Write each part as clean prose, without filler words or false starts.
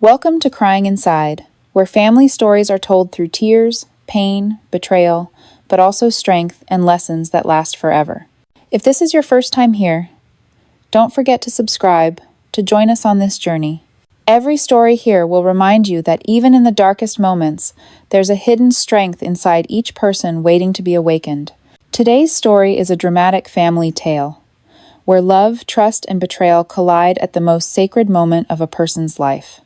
Welcome to Crying Inside, where family stories are told through tears, pain, betrayal, but also strength and lessons that last forever. If this is your first time here, don't forget to subscribe to join us on this journey. Every story here will remind you that even in the darkest moments, there's a hidden strength inside each person waiting to be awakened. Today's story is a dramatic family tale, where love, trust, and betrayal collide at the most sacred moment of a person's life,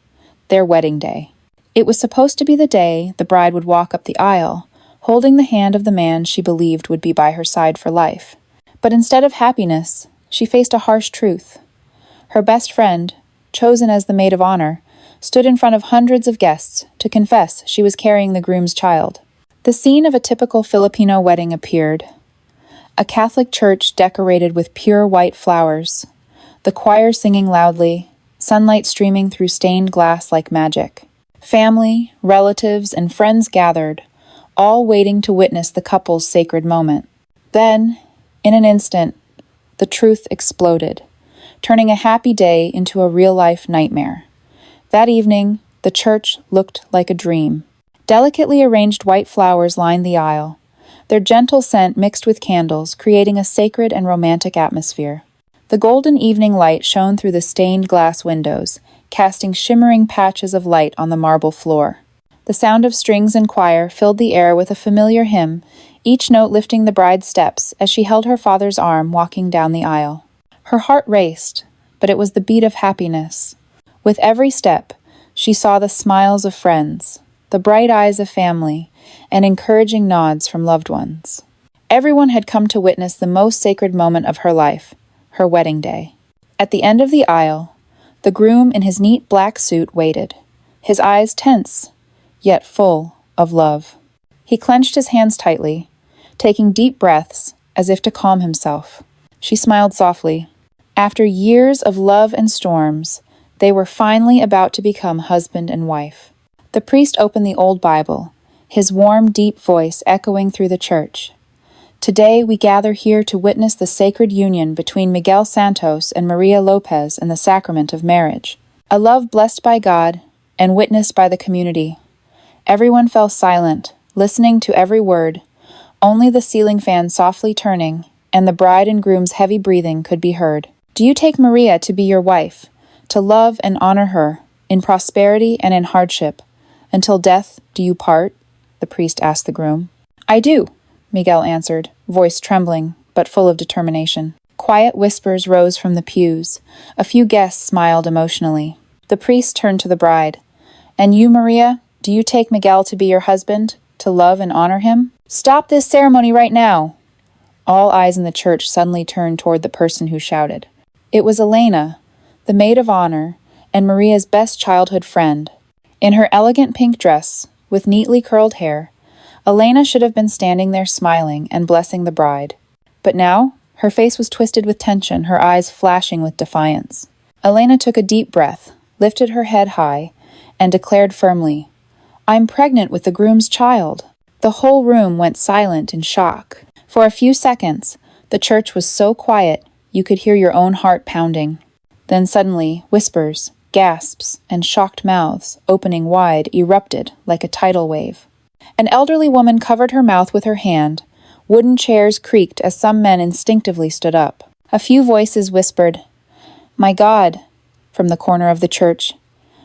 their wedding day. It was supposed to be the day the bride would walk up the aisle, holding the hand of the man she believed would be by her side for life. But instead of happiness, she faced a harsh truth. Her best friend, chosen as the maid of honor, stood in front of hundreds of guests to confess she was carrying the groom's child. The scene of a typical Filipino wedding appeared. A Catholic church decorated with pure white flowers, the choir singing loudly, sunlight streaming through stained glass like magic. Family, relatives, and friends gathered, all waiting to witness the couple's sacred moment. Then, in an instant, the truth exploded, turning a happy day into a real-life nightmare. That evening, the church looked like a dream. Delicately arranged white flowers lined the aisle, their gentle scent mixed with candles, creating a sacred and romantic atmosphere. The golden evening light shone through the stained glass windows, casting shimmering patches of light on the marble floor. The sound of strings and choir filled the air with a familiar hymn, each note lifting the bride's steps as she held her father's arm walking down the aisle. Her heart raced, but it was the beat of happiness. With every step, she saw the smiles of friends, the bright eyes of family, and encouraging nods from loved ones. Everyone had come to witness the most sacred moment of her life, her wedding day. At the end of the aisle, the groom in his neat black suit waited, his eyes tense, yet full of love. He clenched his hands tightly, taking deep breaths as if to calm himself. She smiled softly. After years of love and storms, they were finally about to become husband and wife. The priest opened the old Bible, his warm, deep voice echoing through the church. Today we gather here to witness the sacred union between Miguel Santos and Maria Lopez in the sacrament of marriage, a love blessed by God and witnessed by the community. Everyone fell silent, listening to every word. Only the ceiling fan softly turning and the bride and groom's heavy breathing could be heard. Do you take Maria to be your wife, to love and honor her, in prosperity and in hardship? Until death do you part? The priest asked the groom. I do, Miguel answered, voice trembling, but full of determination. Quiet whispers rose from the pews. A few guests smiled emotionally. The priest turned to the bride. And you, Maria, do you take Miguel to be your husband, to love and honor him? Stop this ceremony right now! All eyes in the church suddenly turned toward the person who shouted. It was Elena, the maid of honor, and Maria's best childhood friend. In her elegant pink dress, with neatly curled hair, Elena should have been standing there smiling and blessing the bride. But now, her face was twisted with tension, her eyes flashing with defiance. Elena took a deep breath, lifted her head high, and declared firmly, I'm pregnant with the groom's child. The whole room went silent in shock. For a few seconds, the church was so quiet you could hear your own heart pounding. Then suddenly, whispers, gasps, and shocked mouths, opening wide, erupted like a tidal wave. An elderly woman covered her mouth with her hand. Wooden chairs creaked as some men instinctively stood up. A few voices whispered, My God, from the corner of the church,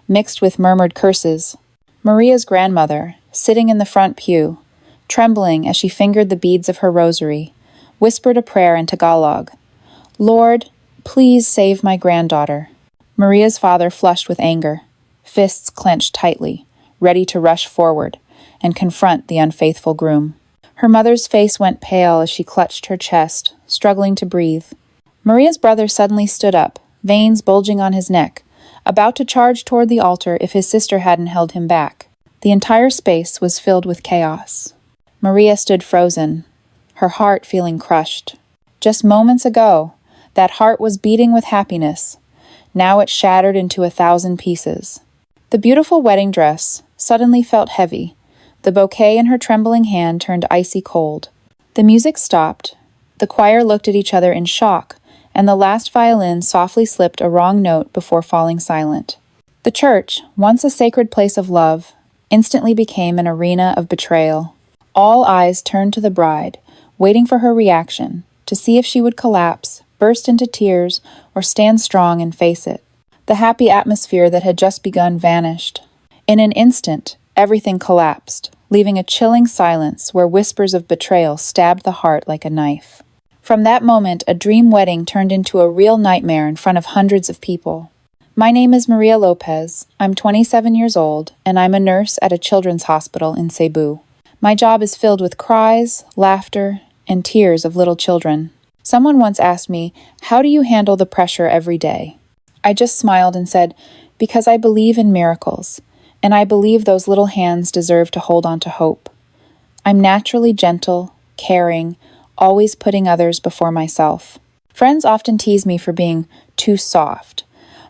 mixed with murmured curses. Maria's grandmother, sitting in the front pew, trembling as she fingered the beads of her rosary, whispered a prayer in Tagalog. Lord, please save my granddaughter. Maria's father flushed with anger, fists clenched tightly, ready to rush forward and confront the unfaithful groom. Her mother's face went pale as she clutched her chest, struggling to breathe. Maria's brother suddenly stood up, veins bulging on his neck, about to charge toward the altar if his sister hadn't held him back. The entire space was filled with chaos. Maria stood frozen, her heart feeling crushed. Just moments ago, that heart was beating with happiness. Now it shattered into 1,000 pieces. The beautiful wedding dress suddenly felt heavy. The bouquet in her trembling hand turned icy cold. The music stopped. The choir looked at each other in shock, and the last violin softly slipped a wrong note before falling silent. The church, once a sacred place of love, instantly became an arena of betrayal. All eyes turned to the bride, waiting for her reaction, to see if she would collapse, burst into tears, or stand strong and face it. The happy atmosphere that had just begun vanished. In an instant, everything collapsed, leaving a chilling silence where whispers of betrayal stabbed the heart like a knife. From that moment, a dream wedding turned into a real nightmare in front of hundreds of people. My name is Maria Lopez. I'm 27 years old, and I'm a nurse at a children's hospital in Cebu. My job is filled with cries, laughter, and tears of little children. Someone once asked me, "How do you handle the pressure every day?" I just smiled and said, "Because I believe in miracles, and I believe those little hands deserve to hold on to hope. I'm naturally gentle, caring, always putting others before myself. Friends often tease me for being too soft,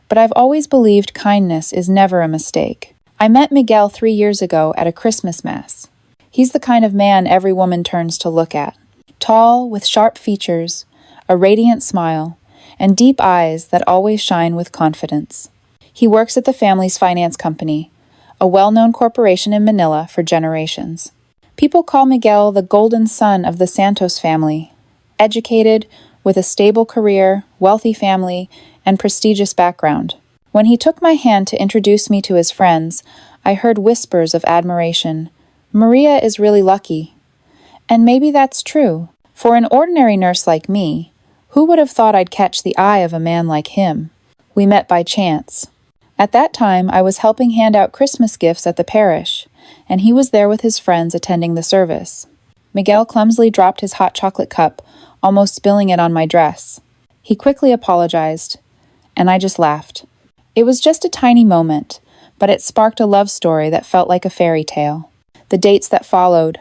but I've always believed kindness is never a mistake. I met Miguel 3 years ago at a Christmas mass. He's the kind of man every woman turns to look at. Tall, with sharp features, a radiant smile, and deep eyes that always shine with confidence. He works at the family's finance company, a well-known corporation in Manila for generations. People call Miguel the golden son of the Santos family. Educated, with a stable career, wealthy family, and prestigious background. When he took my hand to introduce me to his friends, I heard whispers of admiration. Maria is really lucky. And maybe that's true. For an ordinary nurse like me, who would have thought I'd catch the eye of a man like him? We met by chance. At that time, I was helping hand out Christmas gifts at the parish, and he was there with his friends attending the service. Miguel clumsily dropped his hot chocolate cup, almost spilling it on my dress. He quickly apologized, and I just laughed. It was just a tiny moment, but it sparked a love story that felt like a fairy tale. The dates that followed,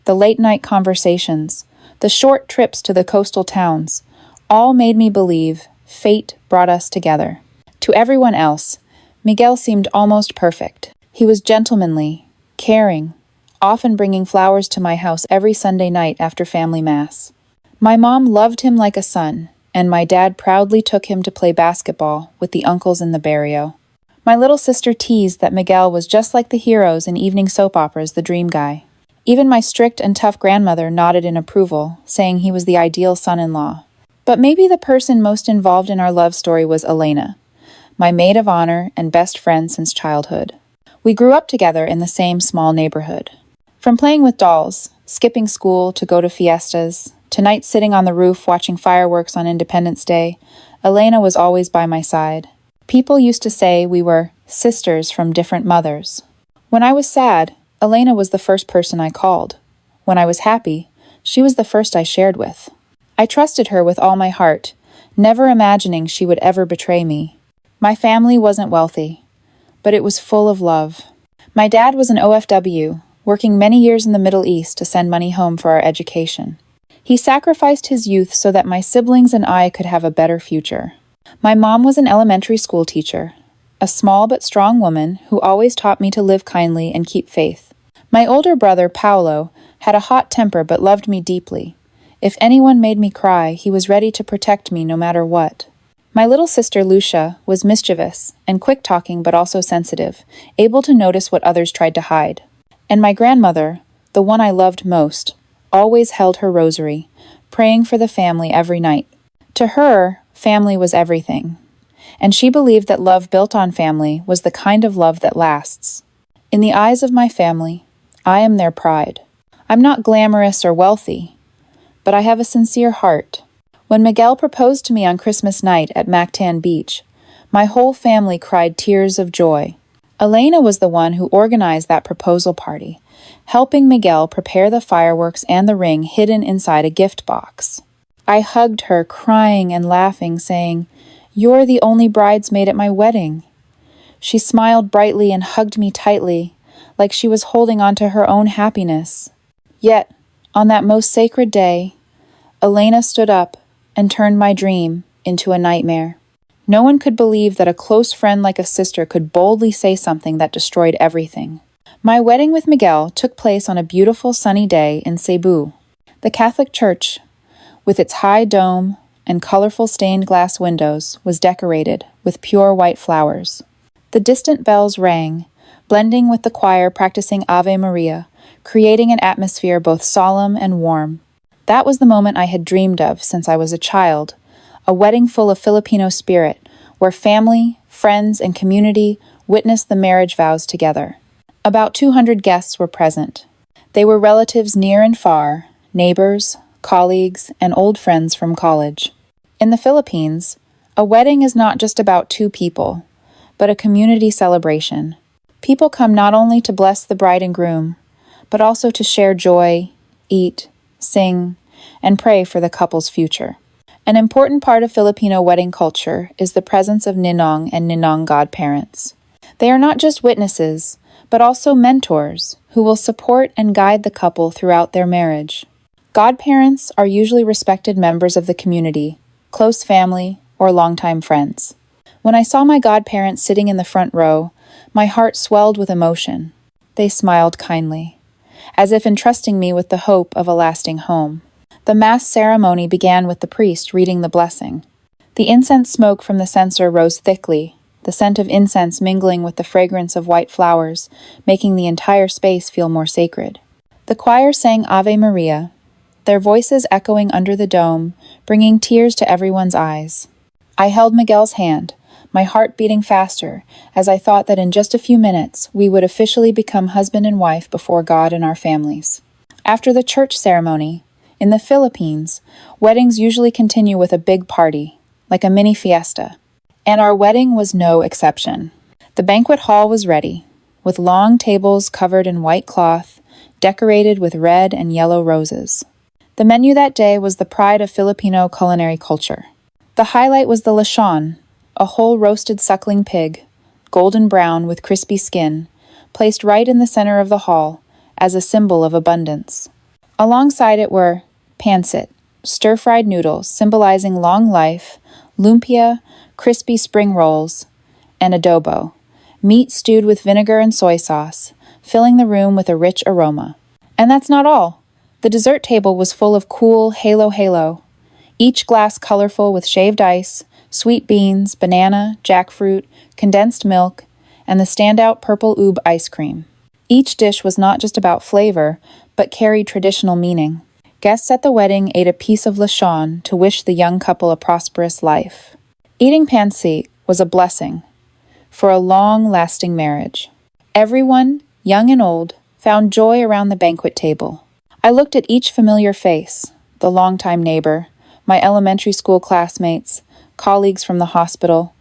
the late-night conversations, the short trips to the coastal towns, all made me believe fate brought us together. To everyone else, Miguel seemed almost perfect. He was gentlemanly, caring, often bringing flowers to my house every Sunday night after family mass. My mom loved him like a son, and my dad proudly took him to play basketball with the uncles in the barrio. My little sister teased that Miguel was just like the heroes in evening soap operas, The Dream Guy. Even my strict and tough grandmother nodded in approval, saying he was the ideal son-in-law. But maybe the person most involved in our love story was Elena, my maid of honor and best friend since childhood. We grew up together in the same small neighborhood. From playing with dolls, skipping school to go to fiestas, to nights sitting on the roof watching fireworks on Independence Day, Elena was always by my side. People used to say we were sisters from different mothers. When I was sad, Elena was the first person I called. When I was happy, she was the first I shared with. I trusted her with all my heart, never imagining she would ever betray me. My family wasn't wealthy, but it was full of love. My dad was an OFW, working many years in the Middle East to send money home for our education. He sacrificed his youth so that my siblings and I could have a better future. My mom was an elementary school teacher, a small but strong woman who always taught me to live kindly and keep faith. My older brother, Paolo, had a hot temper but loved me deeply. If anyone made me cry, he was ready to protect me no matter what. My little sister, Lucia, was mischievous and quick-talking but also sensitive, able to notice what others tried to hide. And my grandmother, the one I loved most, always held her rosary, praying for the family every night. To her, family was everything, and she believed that love built on family was the kind of love that lasts. In the eyes of my family, I am their pride. I'm not glamorous or wealthy, but I have a sincere heart. When Miguel proposed to me on Christmas night at Mactan Beach, my whole family cried tears of joy. Elena was the one who organized that proposal party, helping Miguel prepare the fireworks and the ring hidden inside a gift box. I hugged her, crying and laughing, saying, "You're the only bridesmaid at my wedding." She smiled brightly and hugged me tightly, like she was holding on to her own happiness. Yet, on that most sacred day, Elena stood up and turned my dream into a nightmare. No one could believe that a close friend like a sister could boldly say something that destroyed everything. My wedding with Miguel took place on a beautiful sunny day in Cebu. The Catholic Church, with its high dome and colorful stained glass windows, was decorated with pure white flowers. The distant bells rang, blending with the choir practicing Ave Maria, creating an atmosphere both solemn and warm. That was the moment I had dreamed of since I was a child, a wedding full of Filipino spirit, where family, friends, and community witnessed the marriage vows together. About 200 guests were present. They were relatives near and far, neighbors, colleagues, and old friends from college. In the Philippines, a wedding is not just about two people, but a community celebration. People come not only to bless the bride and groom, but also to share joy, eat, sing, and pray for the couple's future. An important part of Filipino wedding culture is the presence of ninong and ninong godparents. They are not just witnesses, but also mentors who will support and guide the couple throughout their marriage. Godparents are usually respected members of the community, close family, or longtime friends. When I saw my godparents sitting in the front row, my heart swelled with emotion. They smiled kindly, as if entrusting me with the hope of a lasting home. The mass ceremony began with the priest reading the blessing. The incense smoke from the censer rose thickly, the scent of incense mingling with the fragrance of white flowers, making the entire space feel more sacred. The choir sang Ave Maria, their voices echoing under the dome, bringing tears to everyone's eyes. I held Miguel's hand, my heart beating faster, as I thought that in just a few minutes we would officially become husband and wife before God and our families. After the church ceremony, in the Philippines, weddings usually continue with a big party, like a mini fiesta, and our wedding was no exception. The banquet hall was ready, with long tables covered in white cloth, decorated with red and yellow roses. The menu that day was the pride of Filipino culinary culture. The highlight was the lechon, a whole roasted suckling pig, golden brown with crispy skin, placed right in the center of the hall as a symbol of abundance. Alongside it were pancit, stir-fried noodles symbolizing long life, lumpia, crispy spring rolls, and adobo, meat stewed with vinegar and soy sauce, filling the room with a rich aroma. And that's not all. The dessert table was full of cool halo, each glass colorful with shaved ice, sweet beans, banana, jackfruit, condensed milk, and the standout purple oob ice cream. Each dish was not just about flavor, but carried traditional meaning. Guests at the wedding ate a piece of lechon to wish the young couple a prosperous life. Eating pancit was a blessing for a long-lasting marriage. Everyone, young and old, found joy around the banquet table. I looked at each familiar face, the longtime neighbor, my elementary school classmates, colleagues from the hospital,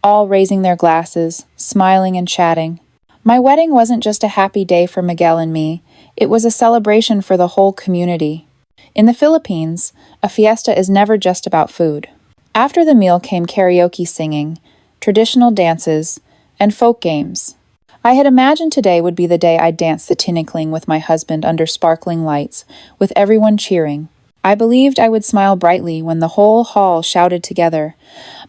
all raising their glasses, smiling and chatting. My wedding wasn't just a happy day for Miguel and me, it was a celebration for the whole community. In the Philippines, a fiesta is never just about food. After the meal came karaoke singing, traditional dances, and folk games. I had imagined today would be the day I'd dance the tinikling with my husband under sparkling lights, with everyone cheering. I believed I would smile brightly when the whole hall shouted together,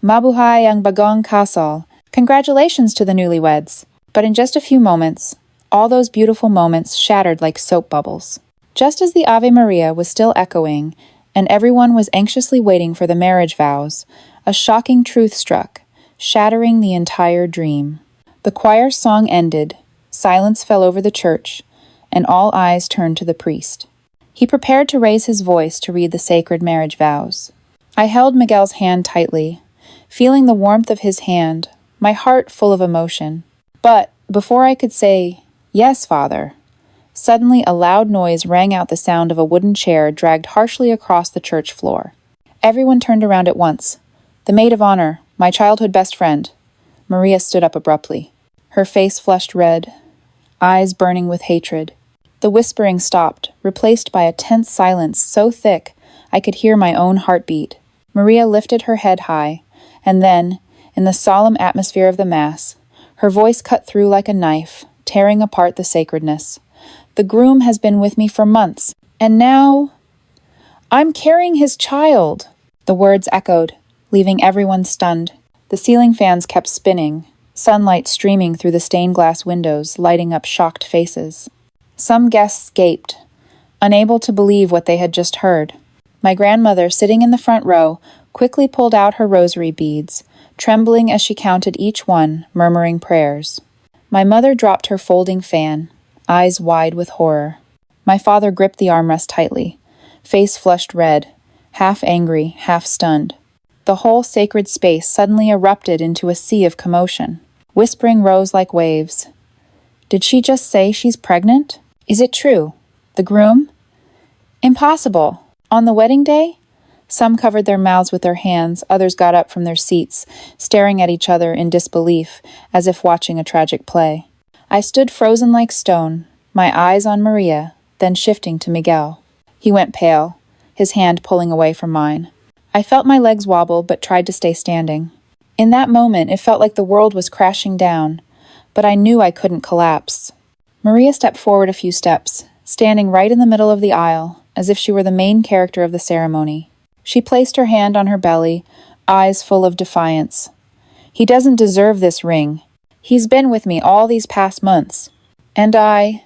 "Mabuhay ang bagong kasal! Congratulations to the newlyweds!" But in just a few moments, all those beautiful moments shattered like soap bubbles. Just as the Ave Maria was still echoing, and everyone was anxiously waiting for the marriage vows, a shocking truth struck, shattering the entire dream. The choir's song ended, silence fell over the church, and all eyes turned to the priest. He prepared to raise his voice to read the sacred marriage vows. I held Miguel's hand tightly, feeling the warmth of his hand, my heart full of emotion. But before I could say, "Yes, Father," suddenly a loud noise rang out, the sound of a wooden chair dragged harshly across the church floor. Everyone turned around at once. The maid of honor, my childhood best friend. Maria stood up abruptly, her face flushed red, eyes burning with hatred. The whispering stopped, replaced by a tense silence so thick I could hear my own heartbeat. Maria lifted her head high, and then, in the solemn atmosphere of the Mass, her voice cut through like a knife, tearing apart the sacredness. "The groom has been with me for months, and now I'm carrying his child." The words echoed, leaving everyone stunned. The ceiling fans kept spinning, sunlight streaming through the stained glass windows, lighting up shocked faces. Some guests gaped, unable to believe what they had just heard. My grandmother, sitting in the front row, quickly pulled out her rosary beads, trembling as she counted each one, murmuring prayers. My mother dropped her folding fan, eyes wide with horror. My father gripped the armrest tightly, face flushed red, half angry, half stunned. The whole sacred space suddenly erupted into a sea of commotion. Whispering rose like waves. Did she just say she's pregnant? Is it true? The groom? Impossible! On the wedding day? Some covered their mouths with their hands, others got up from their seats, staring at each other in disbelief, as if watching a tragic play. I stood frozen like stone, my eyes on Maria, then shifting to Miguel. He went pale, his hand pulling away from mine. I felt my legs wobble, but tried to stay standing. In that moment, it felt like the world was crashing down, but I knew I couldn't collapse. Maria stepped forward a few steps, standing right in the middle of the aisle, as if she were the main character of the ceremony. She placed her hand on her belly, eyes full of defiance. He doesn't deserve this ring. He's been with me all these past months. And I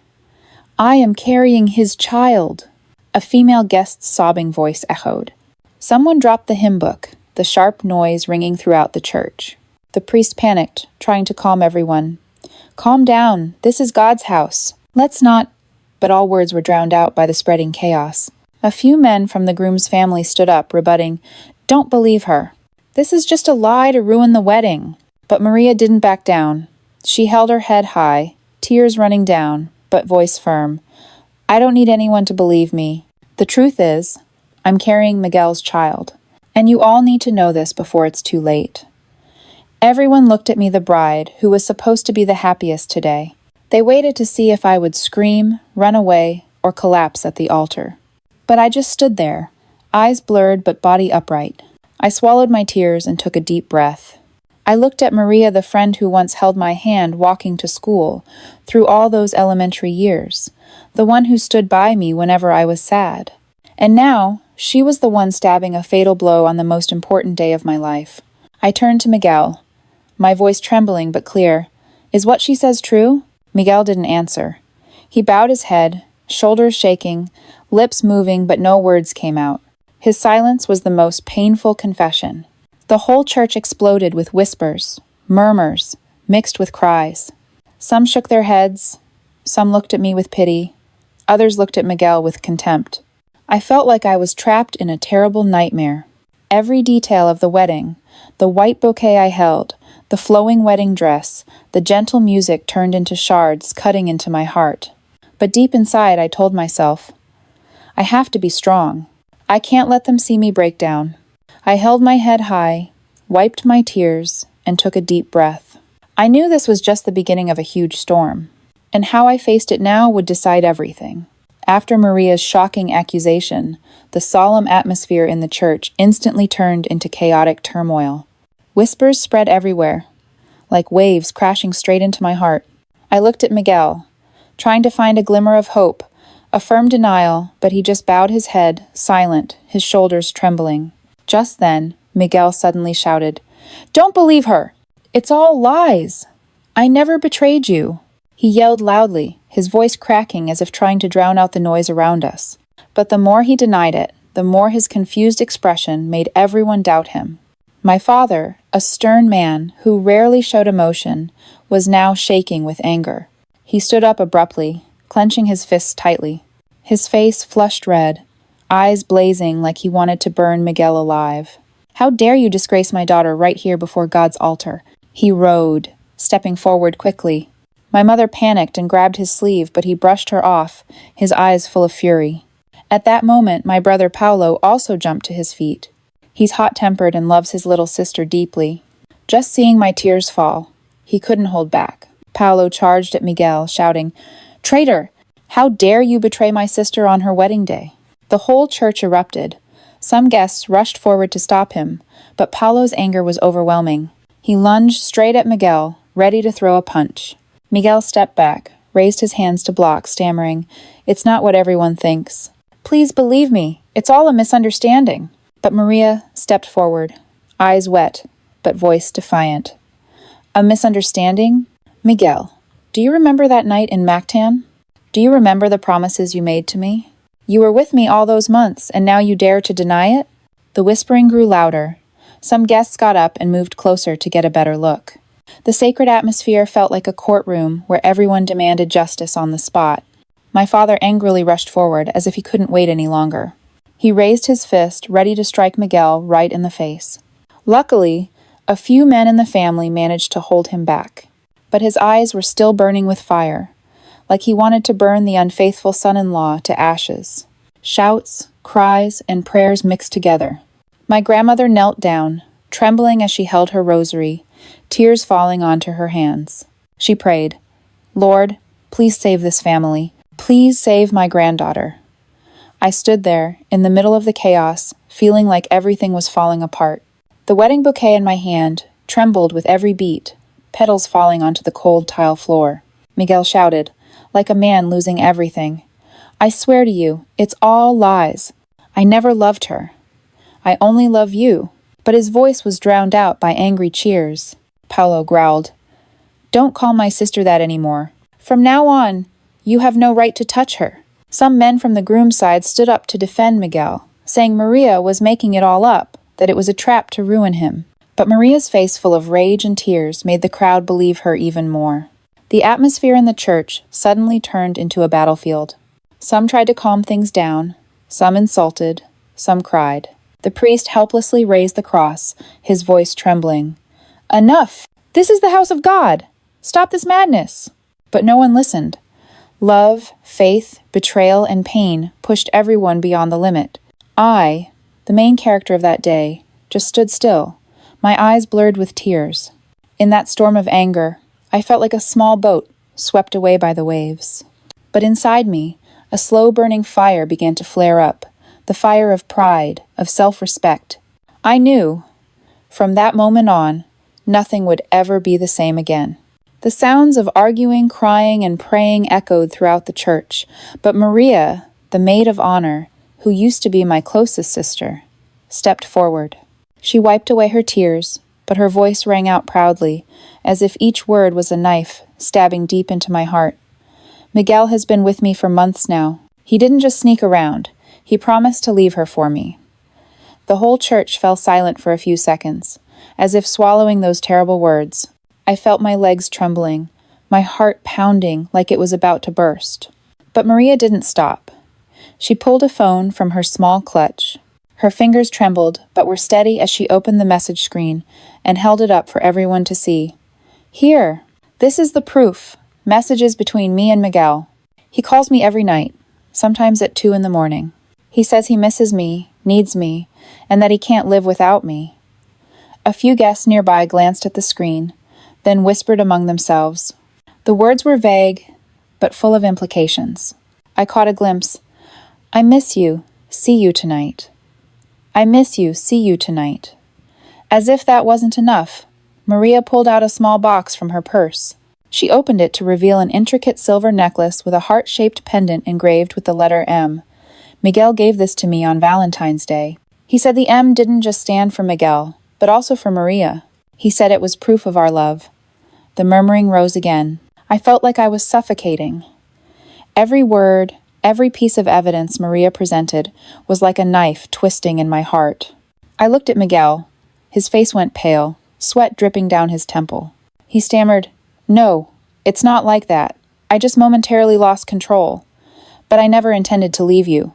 am carrying his child. A female guest's sobbing voice echoed. Someone dropped the hymn book, the sharp noise ringing throughout the church. The priest panicked, trying to calm everyone. Calm down, this is God's house. Let's not... But all words were drowned out by the spreading chaos. A few men from the groom's family stood up, rebutting, Don't believe her. This is just a lie to ruin the wedding. But Maria didn't back down. She held her head high, tears running down, but voice firm. I don't need anyone to believe me. The truth is, I'm carrying Miguel's child. And you all need to know this before it's too late. Everyone looked at me, the bride, who was supposed to be the happiest today. They waited to see if I would scream, run away, or collapse at the altar. But I just stood there, eyes blurred but body upright. I swallowed my tears and took a deep breath. I looked at Maria, the friend who once held my hand walking to school through all those elementary years, the one who stood by me whenever I was sad. And now, she was the one stabbing a fatal blow on the most important day of my life. I turned to Miguel, my voice trembling but clear. Is what she says true? Miguel didn't answer. He bowed his head, shoulders shaking, lips moving, but no words came out. His silence was the most painful confession. The whole church exploded with whispers, murmurs, mixed with cries. Some shook their heads, some looked at me with pity, others looked at Miguel with contempt. I felt like I was trapped in a terrible nightmare. Every detail of the wedding, the white bouquet I held, the flowing wedding dress, the gentle music turned into shards cutting into my heart. But deep inside I told myself, I have to be strong. I can't let them see me break down. I held my head high, wiped my tears, and took a deep breath. I knew this was just the beginning of a huge storm, and how I faced it now would decide everything. After Maria's shocking accusation, the solemn atmosphere in the church instantly turned into chaotic turmoil. Whispers spread everywhere, like waves crashing straight into my heart. I looked at Miguel, trying to find a glimmer of hope, a firm denial, but he just bowed his head, silent, his shoulders trembling. Just then, Miguel suddenly shouted, Don't believe her! It's all lies! I never betrayed you! He yelled loudly, his voice cracking as if trying to drown out the noise around us. But the more he denied it, the more his confused expression made everyone doubt him. My father, a stern man who rarely showed emotion, was now shaking with anger. He stood up abruptly, clenching his fists tightly. His face flushed red, eyes blazing like he wanted to burn Miguel alive. How dare you disgrace my daughter right here before God's altar? He roared, stepping forward quickly. My mother panicked and grabbed his sleeve, but he brushed her off, his eyes full of fury. At that moment, my brother Paulo also jumped to his feet. He's hot-tempered and loves his little sister deeply. Just seeing my tears fall, he couldn't hold back. Paulo charged at Miguel, shouting, Traitor! How dare you betray my sister on her wedding day? The whole church erupted. Some guests rushed forward to stop him, but Paulo's anger was overwhelming. He lunged straight at Miguel, ready to throw a punch. Miguel stepped back, raised his hands to block, stammering, It's not what everyone thinks. Please believe me, it's all a misunderstanding. But Maria stepped forward, eyes wet, but voice defiant. A misunderstanding? Miguel, do you remember that night in Mactan? Do you remember the promises you made to me? You were with me all those months, and now you dare to deny it? The whispering grew louder. Some guests got up and moved closer to get a better look. The sacred atmosphere felt like a courtroom where everyone demanded justice on the spot. My father angrily rushed forward as if he couldn't wait any longer. He raised his fist, ready to strike Miguel right in the face. Luckily, a few men in the family managed to hold him back. But his eyes were still burning with fire, like he wanted to burn the unfaithful son-in-law to ashes. Shouts, cries, and prayers mixed together. My grandmother knelt down, trembling as she held her rosary, tears falling onto her hands. She prayed, "Lord, please save this family. Please save my granddaughter." I stood there, in the middle of the chaos, feeling like everything was falling apart. The wedding bouquet in my hand trembled with every beat, petals falling onto the cold tile floor. Miguel shouted, like a man losing everything, "I swear to you, it's all lies. I never loved her. I only love you." But his voice was drowned out by angry cheers. Paulo growled, "Don't call my sister that anymore. From now on, you have no right to touch her." Some men from the groom's side stood up to defend Miguel, saying Maria was making it all up, that it was a trap to ruin him. But Maria's face full of rage and tears made the crowd believe her even more. The atmosphere in the church suddenly turned into a battlefield. Some tried to calm things down, some insulted, some cried. The priest helplessly raised the cross, his voice trembling. "Enough! This is the house of God! Stop this madness!" But no one listened. Love, faith, betrayal, and pain pushed everyone beyond the limit. I, the main character of that day, just stood still, my eyes blurred with tears. In that storm of anger, I felt like a small boat swept away by the waves. But inside me, a slow-burning fire began to flare up, the fire of pride, of self-respect. I knew, from that moment on, nothing would ever be the same again. The sounds of arguing, crying, and praying echoed throughout the church, but Maria, the maid of honor, who used to be my closest sister, stepped forward. She wiped away her tears, but her voice rang out proudly, as if each word was a knife stabbing deep into my heart. "Miguel has been with me for months now. He didn't just sneak around. He promised to leave her for me." The whole church fell silent for a few seconds, as if swallowing those terrible words. I felt my legs trembling, my heart pounding like it was about to burst. But Maria didn't stop. She pulled a phone from her small clutch. Her fingers trembled, but were steady as she opened the message screen and held it up for everyone to see. "Here, this is the proof. Messages between me and Miguel. He calls me every night, sometimes at 2 in the morning. He says he misses me, needs me, and that he can't live without me." A few guests nearby glanced at the screen, then whispered among themselves. The words were vague, but full of implications. I caught a glimpse. "I miss you, see you tonight. I miss you, see you tonight." As if that wasn't enough, Maria pulled out a small box from her purse. She opened it to reveal an intricate silver necklace with a heart-shaped pendant engraved with the letter M. Miguel gave this to me on Valentine's Day. He said the M didn't just stand for Miguel, but also for Maria. He said it was proof of our love. The murmuring rose again. I felt like I was suffocating. Every word, every piece of evidence Maria presented was like a knife twisting in my heart. I looked at Miguel. His face went pale, sweat dripping down his temple. He stammered, "No, it's not like that. I just momentarily lost control. But I never intended to leave you."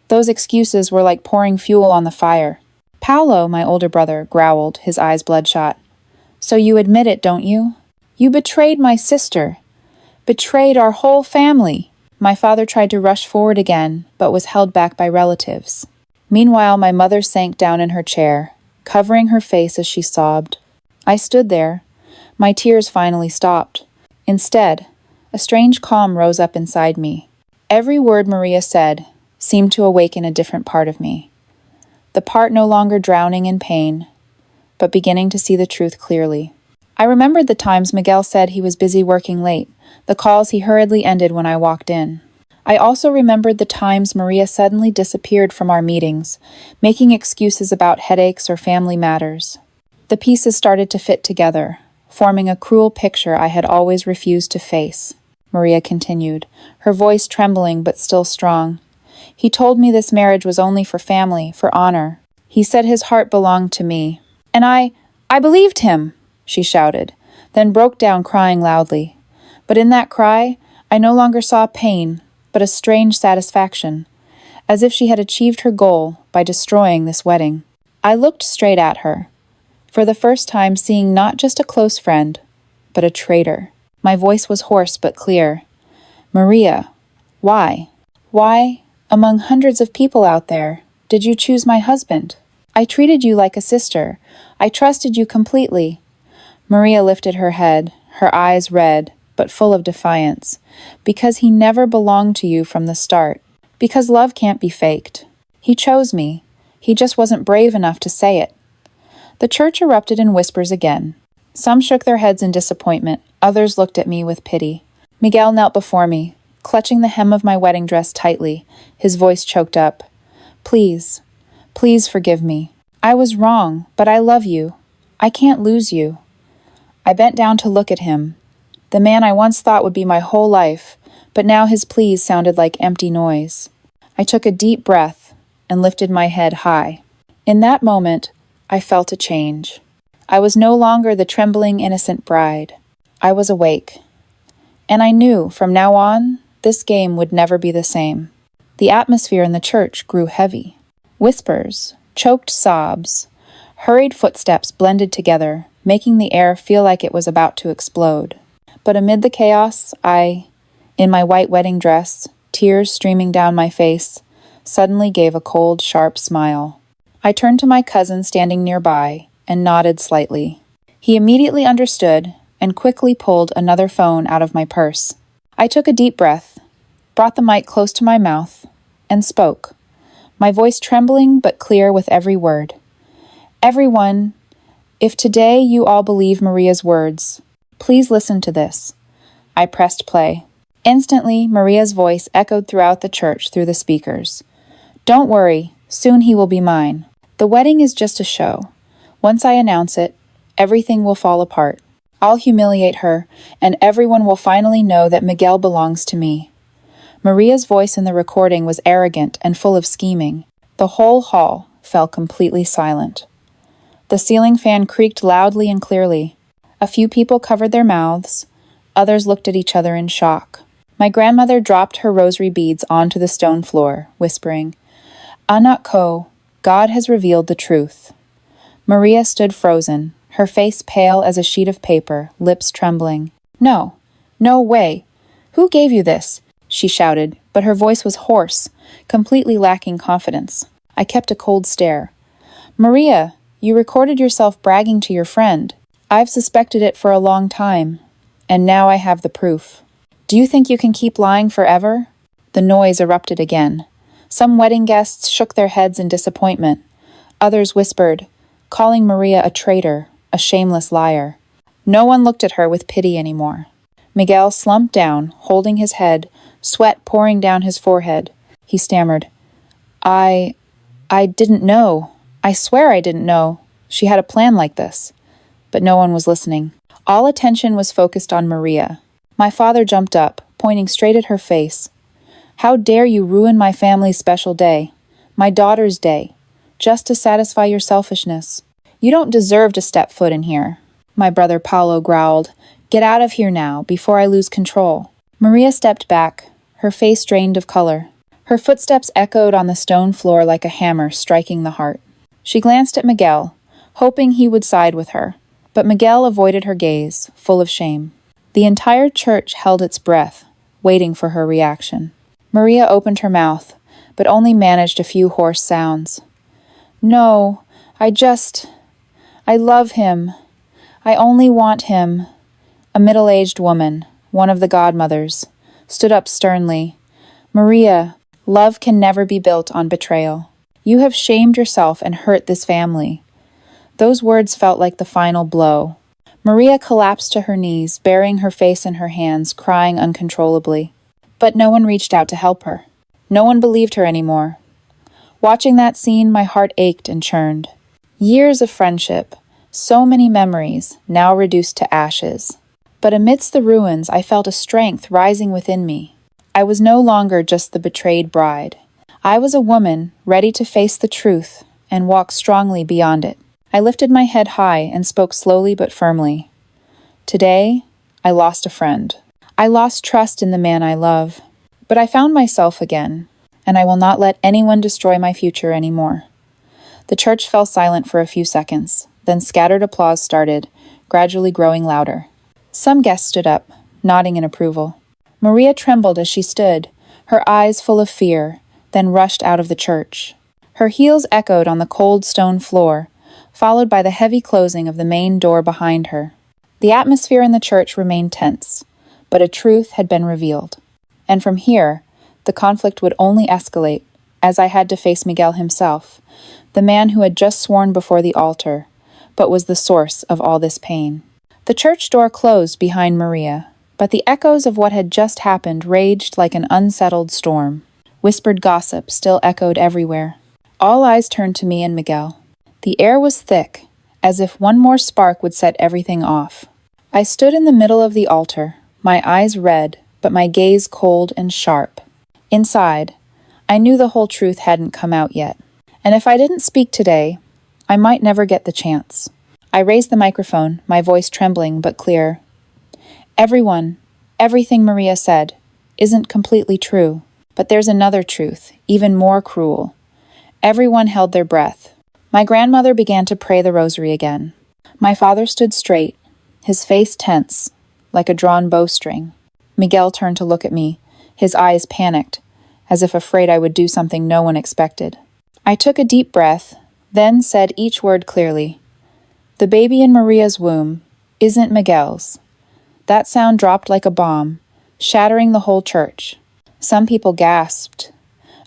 Those excuses were like pouring fuel on the fire. "Paulo," my older brother, growled, his eyes bloodshot. "So you admit it, don't you? You betrayed my sister. Betrayed our whole family." My father tried to rush forward again, but was held back by relatives. Meanwhile, my mother sank down in her chair, covering her face as she sobbed. I stood there. My tears finally stopped. Instead, a strange calm rose up inside me. Every word Maria said seemed to awaken a different part of me. The part no longer drowning in pain, but beginning to see the truth clearly. I remembered the times Miguel said he was busy working late, the calls he hurriedly ended when I walked in. I also remembered the times Maria suddenly disappeared from our meetings, making excuses about headaches or family matters. The pieces started to fit together, forming a cruel picture I had always refused to face. Maria continued, her voice trembling but still strong. "He told me this marriage was only for family, for honor. He said his heart belonged to me, And I believed him, she shouted, then broke down crying loudly. But in that cry, I no longer saw pain, but a strange satisfaction, as if she had achieved her goal by destroying this wedding. I looked straight at her, for the first time seeing not just a close friend, but a traitor. My voice was hoarse but clear. Maria, why? Why, among hundreds of people out there, did you choose my husband? I treated you like a sister. I trusted you completely. Maria lifted her head, her eyes red, but full of defiance. Because he never belonged to you from the start. Because love can't be faked. He chose me. He just wasn't brave enough to say it. The church erupted in whispers again. Some shook their heads in disappointment. Others looked at me with pity. Miguel knelt before me, clutching the hem of my wedding dress tightly, his voice choked up. Please, please forgive me. I was wrong, but I love you. I can't lose you. I bent down to look at him, the man I once thought would be my whole life, but now his pleas sounded like empty noise. I took a deep breath and lifted my head high. In that moment, I felt a change. I was no longer the trembling, innocent bride. I was awake. And I knew, from now on, this game would never be the same. The atmosphere in the church grew heavy. Whispers, choked sobs, hurried footsteps blended together, making the air feel like it was about to explode. But amid the chaos, in my white wedding dress, tears streaming down my face, suddenly gave a cold, sharp smile. I turned to my cousin standing nearby and nodded slightly. He immediately understood and quickly pulled another phone out of my purse. I took a deep breath, brought the mic close to my mouth, and spoke, my voice trembling but clear with every word. Everyone, if today you all believe Maria's words, please listen to this. I pressed play. Instantly, Maria's voice echoed throughout the church through the speakers. Don't worry, soon he will be mine. The wedding is just a show. Once I announce it, everything will fall apart. I'll humiliate her, and everyone will finally know that Miguel belongs to me. Maria's voice in the recording was arrogant and full of scheming. The whole hall fell completely silent. The ceiling fan creaked loudly and clearly. A few people covered their mouths. Others looked at each other in shock. My grandmother dropped her rosary beads onto the stone floor, whispering, Anak ko, God has revealed the truth. Maria stood frozen, her face pale as a sheet of paper, lips trembling. No, no way. Who gave you this? She shouted, but her voice was hoarse, completely lacking confidence. I kept a cold stare. Maria, you recorded yourself bragging to your friend. I've suspected it for a long time, and now I have the proof. Do you think you can keep lying forever? The noise erupted again. Some wedding guests shook their heads in disappointment. Others whispered, calling Maria a traitor, a shameless liar. No one looked at her with pity anymore. Miguel slumped down, holding his head, sweat pouring down his forehead. He stammered, I didn't know. I swear I didn't know. She had a plan like this. But no one was listening. All attention was focused on Maria. My father jumped up, pointing straight at her face. How dare you ruin my family's special day, my daughter's day, just to satisfy your selfishness? You don't deserve to step foot in here. My brother Paulo growled, Get out of here now, before I lose control. Maria stepped back, her face drained of color. Her footsteps echoed on the stone floor like a hammer striking the heart. She glanced at Miguel, hoping he would side with her, but Miguel avoided her gaze, full of shame. The entire church held its breath, waiting for her reaction. Maria opened her mouth, but only managed a few hoarse sounds. No, I love him. I only want him. A middle-aged woman, one of the godmothers, stood up sternly. Maria, love can never be built on betrayal. You have shamed yourself and hurt this family. Those words felt like the final blow. Maria collapsed to her knees, burying her face in her hands, crying uncontrollably. But no one reached out to help her. No one believed her anymore. Watching that scene, my heart ached and churned. Years of friendship, so many memories, now reduced to ashes. But amidst the ruins, I felt a strength rising within me. I was no longer just the betrayed bride. I was a woman ready to face the truth and walk strongly beyond it. I lifted my head high and spoke slowly but firmly. Today, I lost a friend. I lost trust in the man I love. But I found myself again, and I will not let anyone destroy my future anymore. The church fell silent for a few seconds, then scattered applause started, gradually growing louder. Some guests stood up, nodding in approval. Maria trembled as she stood, her eyes full of fear, then rushed out of the church. Her heels echoed on the cold stone floor, followed by the heavy closing of the main door behind her. The atmosphere in the church remained tense, but a truth had been revealed. And from here, the conflict would only escalate, as I had to face Miguel himself, the man who had just sworn before the altar, but was the source of all this pain. The church door closed behind Maria, but the echoes of what had just happened raged like an unsettled storm. Whispered gossip still echoed everywhere. All eyes turned to me and Miguel. The air was thick, as if one more spark would set everything off. I stood in the middle of the altar, my eyes red, but my gaze cold and sharp. Inside, I knew the whole truth hadn't come out yet. And if I didn't speak today, I might never get the chance. I raised the microphone, my voice trembling but clear. Everything Maria said, isn't completely true. But there's another truth, even more cruel. Everyone held their breath. My grandmother began to pray the rosary again. My father stood straight, his face tense, like a drawn bowstring. Miguel turned to look at me, his eyes panicked, as if afraid I would do something no one expected. I took a deep breath, then said each word clearly. The baby in Maria's womb isn't Miguel's. That sound dropped like a bomb, shattering the whole church. Some people gasped.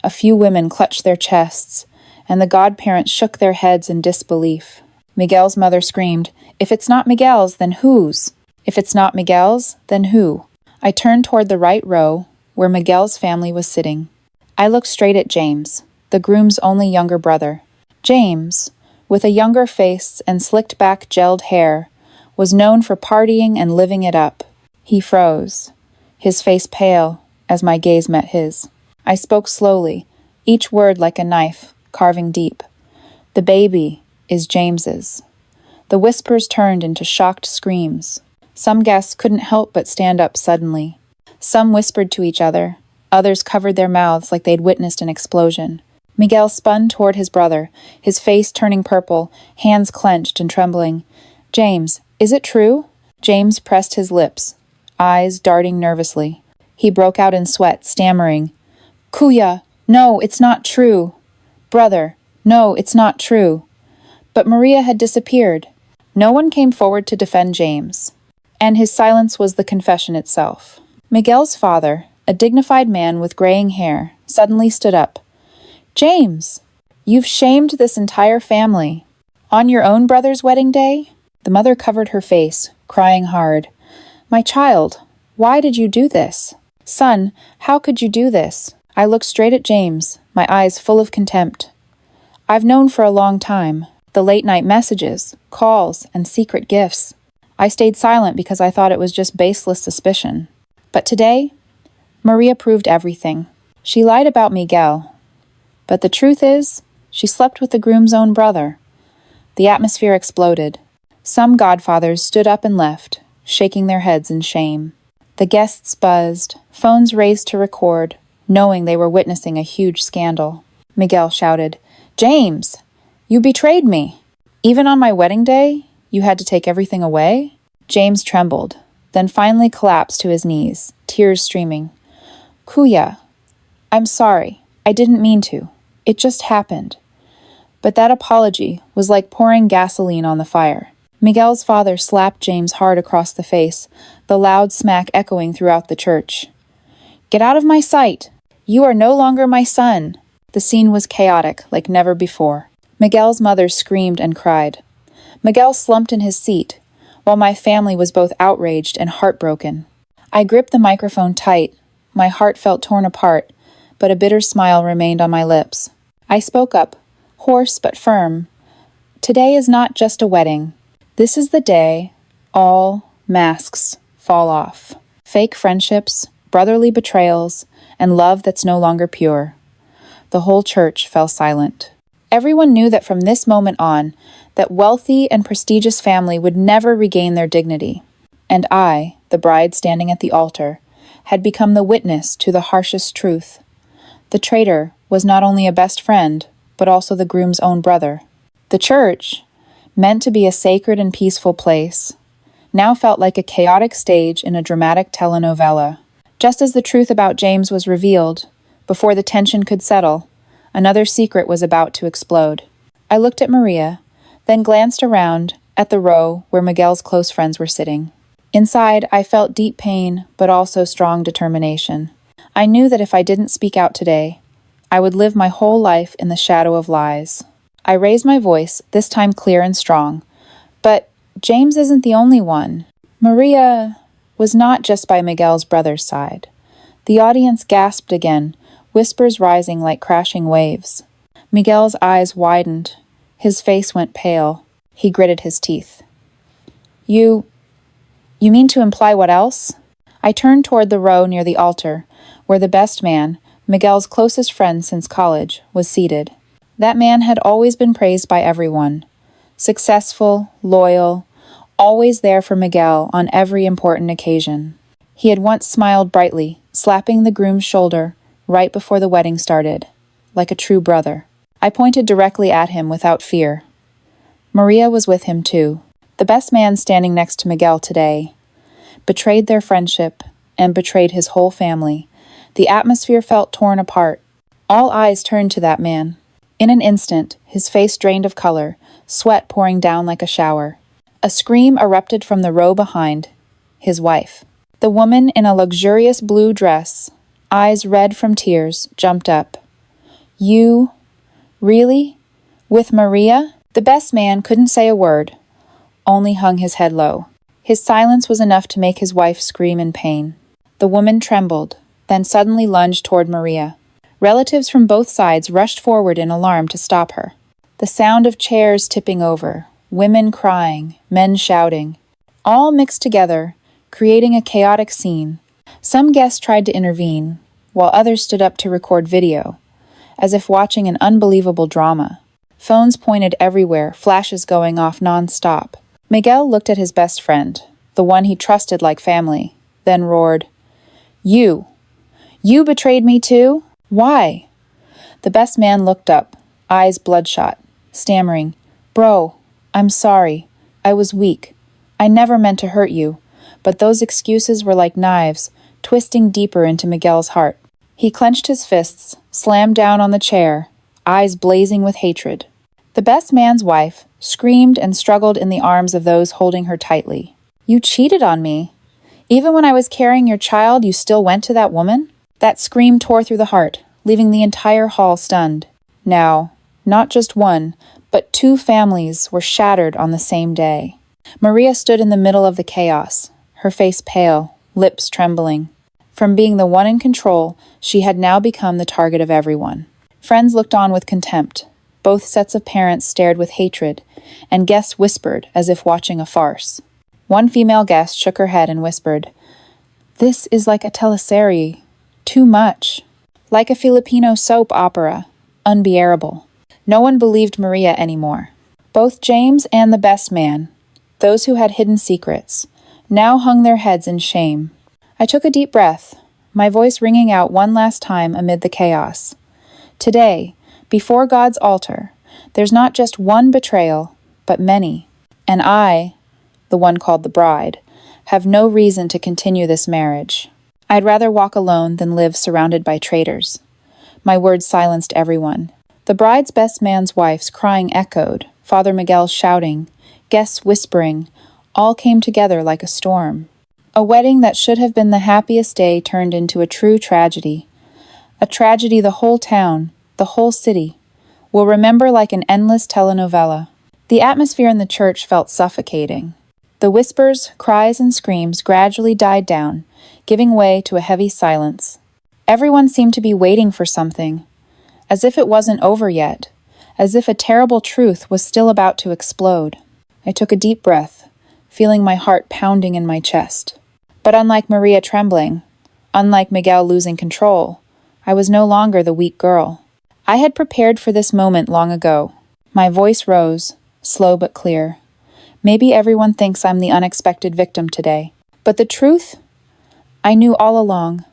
A few women clutched their chests, and the godparents shook their heads in disbelief. Miguel's mother screamed, "If it's not Miguel's, then whose? If it's not Miguel's, then who?" I turned toward the right row, where Miguel's family was sitting. I looked straight at James, the groom's only younger brother. James, with a younger face and slicked-back gelled hair, was known for partying and living it up. He froze, his face pale, as my gaze met his. I spoke slowly, each word like a knife, carving deep. The baby is James's. The whispers turned into shocked screams. Some guests couldn't help but stand up suddenly. Some whispered to each other. Others covered their mouths like they'd witnessed an explosion. Miguel spun toward his brother, his face turning purple, hands clenched and trembling. "James, is it true?" James pressed his lips, eyes darting nervously. He broke out in sweat, stammering, "Kuya, no, it's not true. Brother, no, it's not true." But Maria had disappeared. No one came forward to defend James, and his silence was the confession itself. Miguel's father, a dignified man with graying hair, suddenly stood up. "James, you've shamed this entire family. On your own brother's wedding day?" The mother covered her face, crying hard. "My child, why did you do this? Son, how could you do this?" I looked straight at James, my eyes full of contempt. "I've known for a long time. The late-night messages, calls, and secret gifts. I stayed silent because I thought it was just baseless suspicion. But today, Maria proved everything. She lied about Miguel. But the truth is, she slept with the groom's own brother." The atmosphere exploded. Some godfathers stood up and left, shaking their heads in shame. The guests buzzed, phones raised to record, knowing they were witnessing a huge scandal. Miguel shouted, "James, you betrayed me. Even on my wedding day, you had to take everything away?" James trembled, then finally collapsed to his knees, tears streaming. "Kuya, I'm sorry. I didn't mean to. It just happened." But that apology was like pouring gasoline on the fire. Miguel's father slapped James hard across the face, the loud smack echoing throughout the church. "Get out of my sight! You are no longer my son!" The scene was chaotic, like never before. Miguel's mother screamed and cried. Miguel slumped in his seat, while my family was both outraged and heartbroken. I gripped the microphone tight. My heart felt torn apart, but a bitter smile remained on my lips. I spoke up, hoarse but firm. "Today is not just a wedding. This is the day all masks fall off. Fake friendships, brotherly betrayals, and love that's no longer pure." The whole church fell silent. Everyone knew that from this moment on, that wealthy and prestigious family would never regain their dignity. And I, the bride standing at the altar, had become the witness to the harshest truth. The traitor was not only a best friend, but also the groom's own brother. The church, meant to be a sacred and peaceful place, now felt like a chaotic stage in a dramatic telenovela. Just as the truth about James was revealed, before the tension could settle, another secret was about to explode. I looked at Maria, then glanced around at the row where Miguel's close friends were sitting. Inside, I felt deep pain, but also strong determination. I knew that if I didn't speak out today, I would live my whole life in the shadow of lies. I raised my voice, this time clear and strong. But James isn't the only one. Maria was not just by Miguel's brother's side. The audience gasped again, whispers rising like crashing waves. Miguel's eyes widened. His face went pale. He gritted his teeth. You mean to imply what else? I turned toward the row near the altar, where the best man, Miguel's closest friend since college, was seated. That man had always been praised by everyone. Successful, loyal, always there for Miguel on every important occasion. He had once smiled brightly, slapping the groom's shoulder right before the wedding started, like a true brother. I pointed directly at him without fear. Maria was with him too. The best man standing next to Miguel today betrayed their friendship and betrayed his whole family. The atmosphere felt torn apart. All eyes turned to that man. In an instant, his face drained of color, sweat pouring down like a shower. A scream erupted from the row behind. His wife. The woman in a luxurious blue dress, eyes red from tears, jumped up. You? Really? With Maria? The best man couldn't say a word, only hung his head low. His silence was enough to make his wife scream in pain. The woman trembled, then suddenly lunged toward Maria. Relatives from both sides rushed forward in alarm to stop her. The sound of chairs tipping over, women crying, men shouting, all mixed together, creating a chaotic scene. Some guests tried to intervene, while others stood up to record video, as if watching an unbelievable drama. Phones pointed everywhere, flashes going off non-stop. Miguel looked at his best friend, the one he trusted like family, then roared, You betrayed me too? Why? The best man looked up, eyes bloodshot, stammering, Bro, I'm sorry. I was weak. I never meant to hurt you. But those excuses were like knives, twisting deeper into Miguel's heart. He clenched his fists, slammed down on the chair, eyes blazing with hatred. The best man's wife screamed and struggled in the arms of those holding her tightly. You cheated on me. Even when I was carrying your child, you still went to that woman? That scream tore through the heart, leaving the entire hall stunned. Now, not just one, but two families were shattered on the same day. Maria stood in the middle of the chaos, her face pale, lips trembling. From being the one in control, she had now become the target of everyone. Friends looked on with contempt. Both sets of parents stared with hatred, and guests whispered as if watching a farce. One female guest shook her head and whispered, This is like a teleserie. Too much. Like a Filipino soap opera. Unbearable. No one believed Maria anymore. Both James and the best man, those who had hidden secrets, now hung their heads in shame. I took a deep breath, my voice ringing out one last time amid the chaos. Today, before God's altar, there's not just one betrayal, but many. And I, the one called the bride, have no reason to continue this marriage. I'd rather walk alone than live surrounded by traitors. My words silenced everyone. The bride's best man's wife's crying echoed, Father Miguel's shouting, guests whispering, all came together like a storm. A wedding that should have been the happiest day turned into a true tragedy. A tragedy the whole town, the whole city, will remember like an endless telenovela. The atmosphere in the church felt suffocating. The whispers, cries, and screams gradually died down, giving way to a heavy silence. Everyone seemed to be waiting for something, as if it wasn't over yet, as if a terrible truth was still about to explode. I took a deep breath, feeling my heart pounding in my chest. But unlike Maria trembling, unlike Miguel losing control, I was no longer the weak girl. I had prepared for this moment long ago. My voice rose, slow but clear. Maybe everyone thinks I'm the unexpected victim today. But the truth? I knew all along.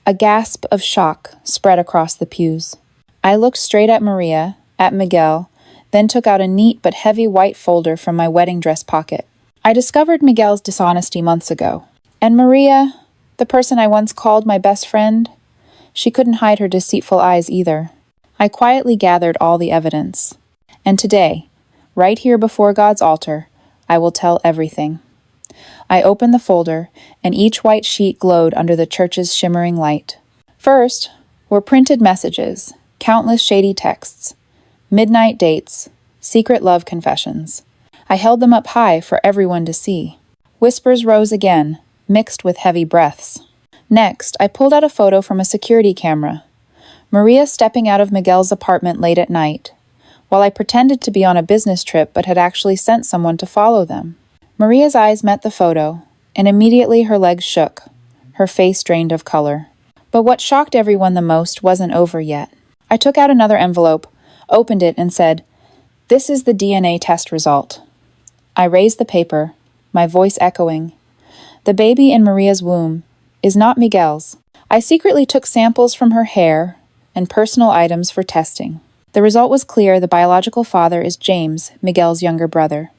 A gasp of shock spread across the pews. I looked straight at Maria, at Miguel, then took out a neat but heavy white folder from my wedding dress pocket. I discovered Miguel's dishonesty months ago. And Maria, the person I once called my best friend, she couldn't hide her deceitful eyes either. I quietly gathered all the evidence. And today, right here before God's altar, I will tell everything. I opened the folder, and each white sheet glowed under the church's shimmering light. First were printed messages, countless shady texts, midnight dates, secret love confessions. I held them up high for everyone to see. Whispers rose again, mixed with heavy breaths. Next, I pulled out a photo from a security camera. Maria stepping out of Miguel's apartment late at night, while I pretended to be on a business trip but had actually sent someone to follow them. Maria's eyes met the photo, and immediately her legs shook, her face drained of color. But what shocked everyone the most wasn't over yet. I took out another envelope, opened it, and said, "This is the DNA test result." I raised the paper, my voice echoing. The baby in Maria's womb is not Miguel's. I secretly took samples from her hair and personal items for testing. The result was clear: the biological father is James, Miguel's younger brother.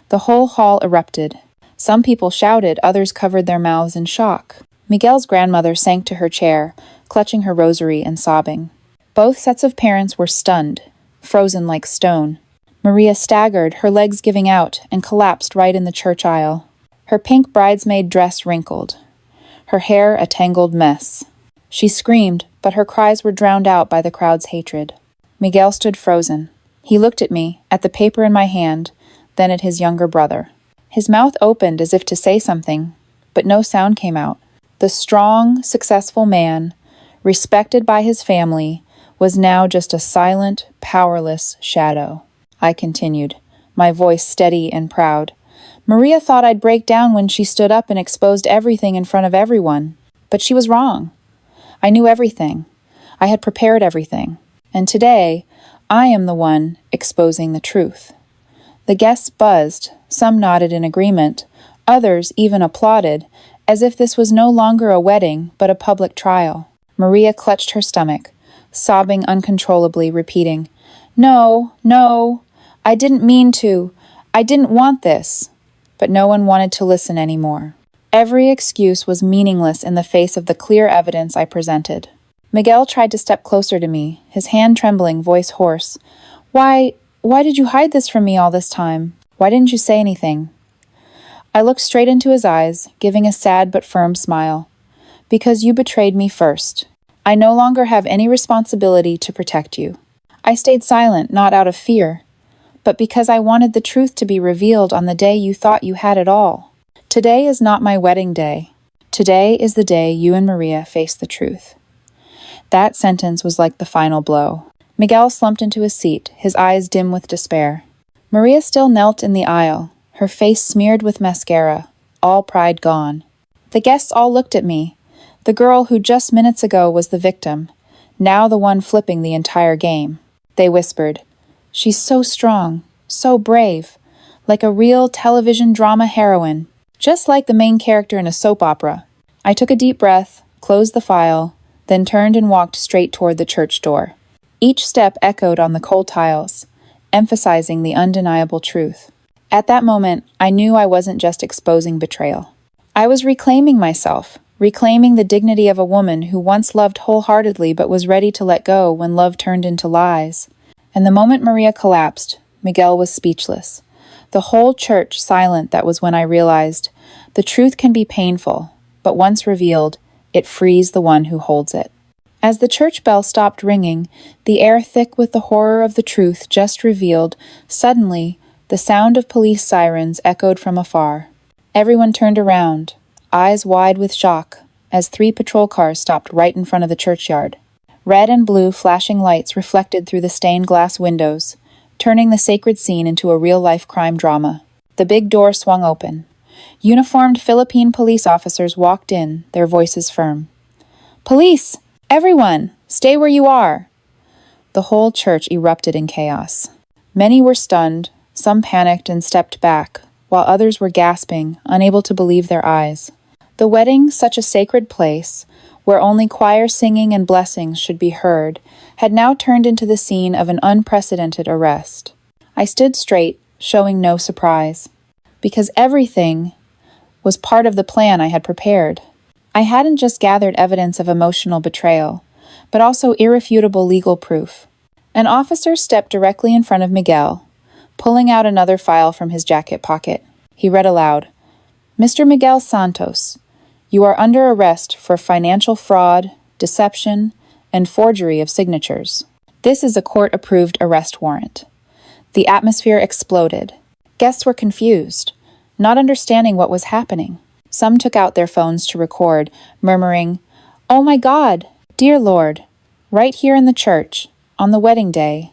The whole hall erupted. Some people shouted, others covered their mouths in shock. Miguel's grandmother sank to her chair, clutching her rosary and sobbing. Both sets of parents were stunned, frozen like stone. Maria staggered, her legs giving out, and collapsed right in the church aisle. Her pink bridesmaid dress wrinkled, her hair a tangled mess. She screamed, but her cries were drowned out by the crowd's hatred. Miguel stood frozen. He looked at me, at the paper in my hand, then at his younger brother. His mouth opened as if to say something, but no sound came out. The strong, successful man, respected by his family, was now just a silent, powerless shadow. I continued, my voice steady and proud. Maria thought I'd break down when she stood up and exposed everything in front of everyone. But she was wrong. I knew everything. I had prepared everything. And today, I am the one exposing the truth. The guests buzzed, some nodded in agreement, others even applauded, as if this was no longer a wedding, but a public trial. Maria clutched her stomach, sobbing uncontrollably, repeating, "No, no, I didn't mean to. I didn't want this." But no one wanted to listen anymore. Every excuse was meaningless in the face of the clear evidence I presented. Miguel tried to step closer to me, his hand trembling, voice hoarse. Why did you hide this from me all this time? Why didn't you say anything?" I looked straight into his eyes, giving a sad but firm smile. "Because you betrayed me first. I no longer have any responsibility to protect you. I stayed silent, not out of fear, but because I wanted the truth to be revealed on the day you thought you had it all. Today is not my wedding day. Today is the day you and Maria face the truth." That sentence was like the final blow. Miguel slumped into his seat, his eyes dim with despair. Maria still knelt in the aisle, her face smeared with mascara, all pride gone. The guests all looked at me, the girl who just minutes ago was the victim, now the one flipping the entire game. They whispered, "She's so strong, so brave, like a real television drama heroine, just like the main character in a soap opera." I took a deep breath, closed the file, then turned and walked straight toward the church door. Each step echoed on the cold tiles, emphasizing the undeniable truth. At that moment, I knew I wasn't just exposing betrayal. I was reclaiming myself, reclaiming the dignity of a woman who once loved wholeheartedly but was ready to let go when love turned into lies. And the moment Maria collapsed, Miguel was speechless. The whole church silent. That was when I realized the truth can be painful, but once revealed, it frees the one who holds it. As the church bell stopped ringing, the air thick with the horror of the truth just revealed, suddenly, the sound of police sirens echoed from afar. Everyone turned around, eyes wide with shock, as 3 patrol cars stopped right in front of the churchyard. Red and blue flashing lights reflected through the stained glass windows, turning the sacred scene into a real-life crime drama. The big door swung open. Uniformed Philippine police officers walked in, their voices firm. "Police! Everyone! Stay where you are!" The whole church erupted in chaos. Many were stunned, Some panicked and stepped back, while others were gasping, unable to believe their eyes. The wedding, such a sacred place, where only choir singing and blessings should be heard, had now turned into the scene of an unprecedented arrest. I stood straight, showing no surprise, because everything was part of the plan I had prepared. I hadn't just gathered evidence of emotional betrayal, but also irrefutable legal proof. An officer stepped directly in front of Miguel, pulling out another file from his jacket pocket. He read aloud, "Mr. Miguel Santos, you are under arrest for financial fraud, deception, and forgery of signatures. This is a court-approved arrest warrant." The atmosphere exploded. Guests were confused, not understanding what was happening. Some took out their phones to record, murmuring, "Oh my God, dear Lord, right here in the church, on the wedding day."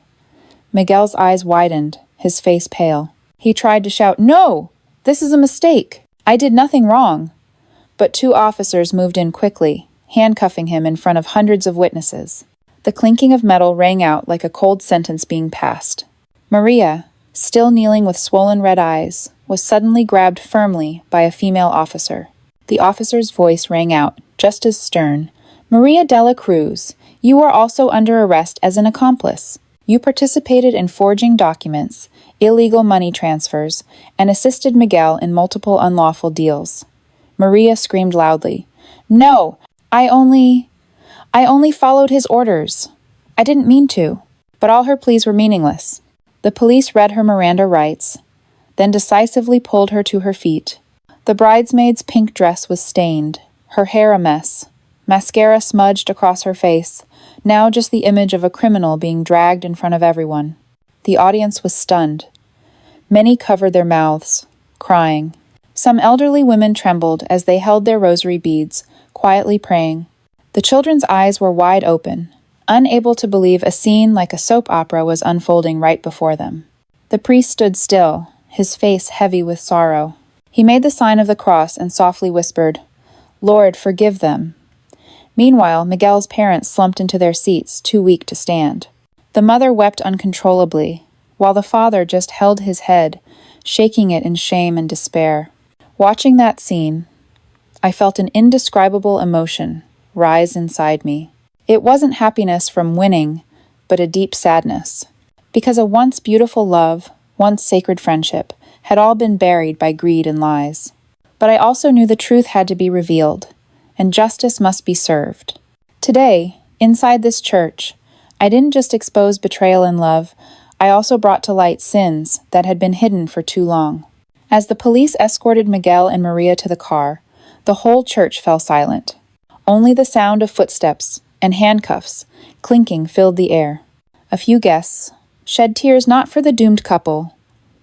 Miguel's eyes widened, his face pale. He tried to shout, "No! This is a mistake! I did nothing wrong!" But two officers moved in quickly, handcuffing him in front of hundreds of witnesses. The clinking of metal rang out like a cold sentence being passed. Maria, still kneeling with swollen red eyes, was suddenly grabbed firmly by a female officer. The officer's voice rang out, just as stern. "Maria de la Cruz, you are also under arrest as an accomplice. You participated in forging documents, illegal money transfers, and assisted Miguel in multiple unlawful deals." Maria screamed loudly, "No! I only followed his orders. I didn't mean to." But all her pleas were meaningless. The police read her Miranda rights, then decisively pulled her to her feet. The bridesmaid's pink dress was stained, her hair a mess, mascara smudged across her face, now just the image of a criminal being dragged in front of everyone. The audience was stunned. Many covered their mouths, crying. Some elderly women trembled as they held their rosary beads, quietly praying. The children's eyes were wide open, unable to believe a scene like a soap opera was unfolding right before them. The priest stood still, his face heavy with sorrow. He made the sign of the cross and softly whispered, "Lord, forgive them." Meanwhile, Miguel's parents slumped into their seats, too weak to stand. The mother wept uncontrollably, while the father just held his head, shaking it in shame and despair. Watching that scene, I felt an indescribable emotion rise inside me. It wasn't happiness from winning, but a deep sadness, because a once beautiful love, once sacred friendship, had all been buried by greed and lies. But I also knew the truth had to be revealed, and justice must be served. Today, inside this church, I didn't just expose betrayal in love, I also brought to light sins that had been hidden for too long. As the police escorted Miguel and Maria to the car, the whole church fell silent. Only the sound of footsteps and handcuffs clinking filled the air. A few guests shed tears not for the doomed couple,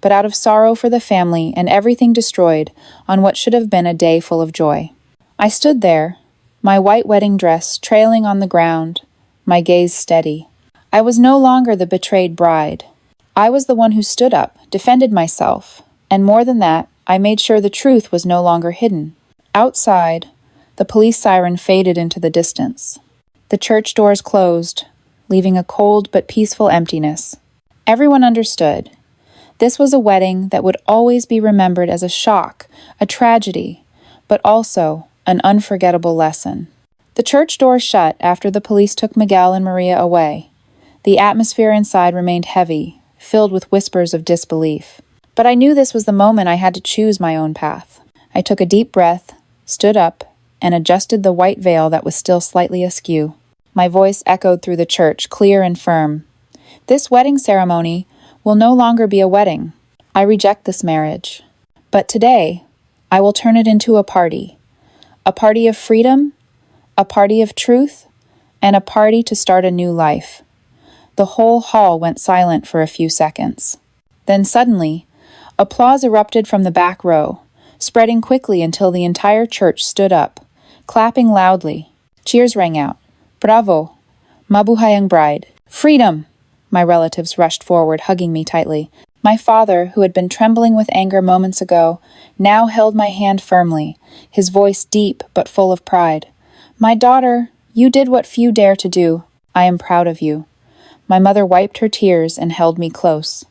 but out of sorrow for the family and everything destroyed on what should have been a day full of joy. I stood there, my white wedding dress trailing on the ground, my gaze steady. I was no longer the betrayed bride. I was the one who stood up, defended myself, and more than that, I made sure the truth was no longer hidden. Outside, the police siren faded into the distance. The church doors closed, leaving a cold but peaceful emptiness. Everyone understood. This was a wedding that would always be remembered as a shock, a tragedy, but also an unforgettable lesson. The church doors shut after the police took Miguel and Maria away. The atmosphere inside remained heavy, filled with whispers of disbelief. But I knew this was the moment I had to choose my own path. I took a deep breath, stood up, and adjusted the white veil that was still slightly askew. My voice echoed through the church, clear and firm. This wedding ceremony will no longer be a wedding. I reject this marriage. But today, I will turn it into a party of freedom, a party of truth, and a party to start a new life. The whole hall went silent for a few seconds. Then suddenly, applause erupted from the back row, spreading quickly until the entire church stood up, clapping loudly. Cheers rang out. "Bravo! Mabuhayang bride! Freedom!" My relatives rushed forward, hugging me tightly. My father, who had been trembling with anger moments ago, now held my hand firmly, his voice deep but full of pride. "My daughter, you did what few dare to do. I am proud of you." My mother wiped her tears and held me close.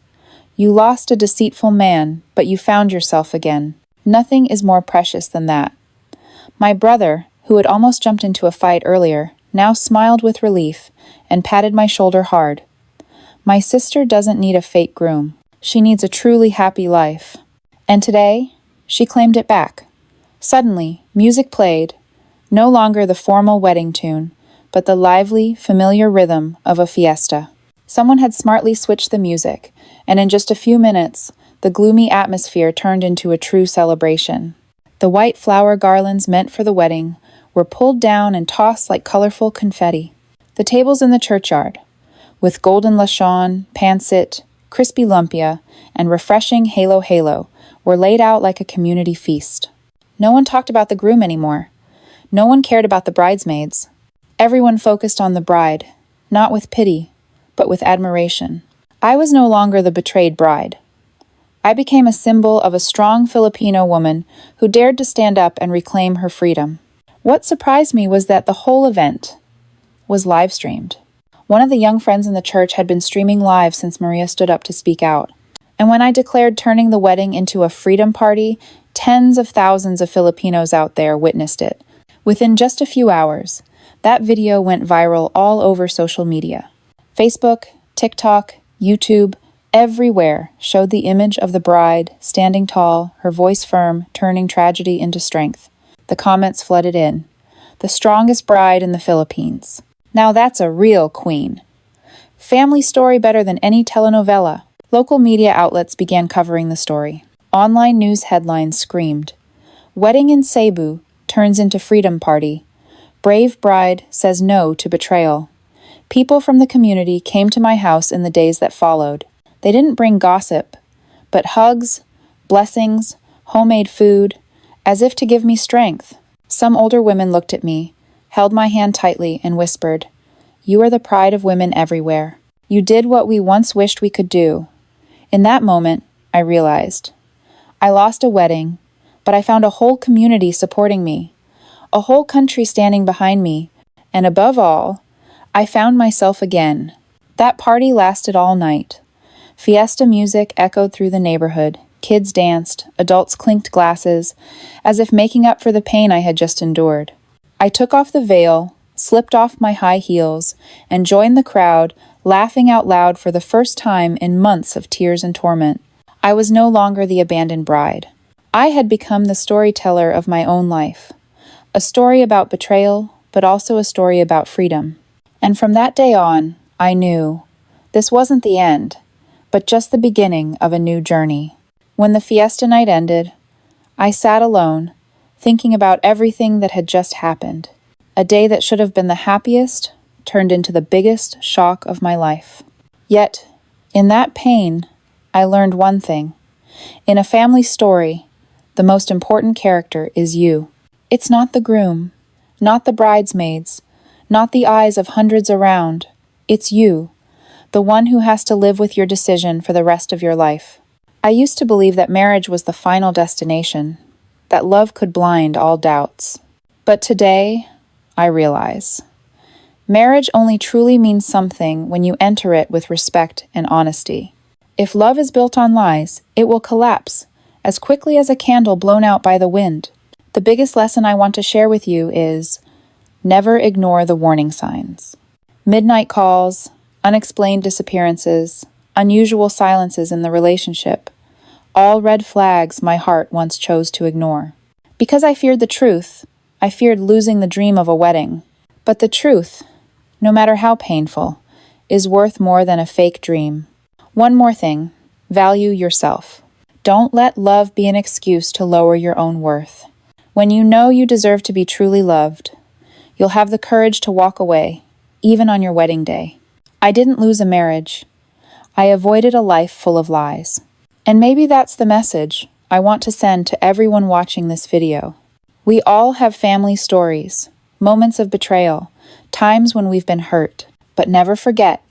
You lost a deceitful man, but you found yourself again. Nothing is more precious than that. My brother, who had almost jumped into a fight earlier, now smiled with relief and patted my shoulder hard. My sister doesn't need a fake groom. She needs a truly happy life. And today, she claimed it back. Suddenly, music played, no longer the formal wedding tune, but the lively, familiar rhythm of a fiesta. Someone had smartly switched the music, and in just a few minutes, the gloomy atmosphere turned into a true celebration. The white flower garlands meant for the wedding were pulled down and tossed like colorful confetti. The tables in the churchyard, with golden lachon, pancit, crispy lumpia, and refreshing halo, were laid out like a community feast. No one talked about the groom anymore. No one cared about the bridesmaids. Everyone focused on the bride, not with pity, but with admiration. I was no longer the betrayed bride. I became a symbol of a strong Filipino woman who dared to stand up and reclaim her freedom. What surprised me was that the whole event was live-streamed. One of the young friends in the church had been streaming live since Maria stood up to speak out. And when I declared turning the wedding into a freedom party, tens of thousands of Filipinos out there witnessed it. Within just a few hours, that video went viral all over social media. Facebook, TikTok, YouTube, everywhere showed the image of the bride, standing tall, her voice firm, turning tragedy into strength. The comments flooded in. The strongest bride in the Philippines. Now that's a real queen. Family story better than any telenovela. Local media outlets began covering the story. Online news headlines screamed, "Wedding in Cebu turns into freedom party. Brave bride says no to betrayal." People from the community came to my house in the days that followed. They didn't bring gossip, but hugs, blessings, homemade food, as if to give me strength. Some older women looked at me, held my hand tightly, and whispered, "You are the pride of women everywhere. You did what we once wished we could do." In that moment, I realized. I lost a wedding, but I found a whole community supporting me, a whole country standing behind me, and above all, I found myself again. That party lasted all night. Fiesta music echoed through the neighborhood. Kids danced, adults clinked glasses, as if making up for the pain I had just endured. I took off the veil, slipped off my high heels, and joined the crowd, laughing out loud for the first time in months of tears and torment. I was no longer the abandoned bride. I had become the storyteller of my own life. A story about betrayal, but also a story about freedom. And from that day on, I knew this wasn't the end, but just the beginning of a new journey. When the fiesta night ended, I sat alone, thinking about everything that had just happened. A day that should have been the happiest turned into the biggest shock of my life. Yet, in that pain, I learned one thing. In a family story, the most important character is you. It's not the groom, not the bridesmaids, not the eyes of hundreds around. It's you, the one who has to live with your decision for the rest of your life. I used to believe that marriage was the final destination, that love could blind all doubts. But today, I realize. Marriage only truly means something when you enter it with respect and honesty. If love is built on lies, it will collapse as quickly as a candle blown out by the wind. The biggest lesson I want to share with you is never ignore the warning signs. Midnight calls, unexplained disappearances, unusual silences in the relationship, all red flags my heart once chose to ignore. Because I feared the truth, I feared losing the dream of a wedding. But the truth, no matter how painful, is worth more than a fake dream. One more thing, value yourself. Don't let love be an excuse to lower your own worth. When you know you deserve to be truly loved, you'll have the courage to walk away, even on your wedding day. I didn't lose a marriage. I avoided a life full of lies. And maybe that's the message I want to send to everyone watching this video. We all have family stories, moments of betrayal, times when we've been hurt. But never forget,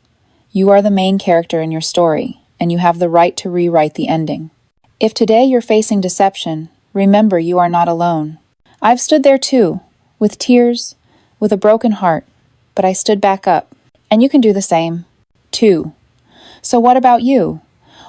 you are the main character in your story, and you have the right to rewrite the ending. If today you're facing deception, remember you are not alone. I've stood there too, with tears, with a broken heart, but I stood back up, and you can do the same, too. So what about you?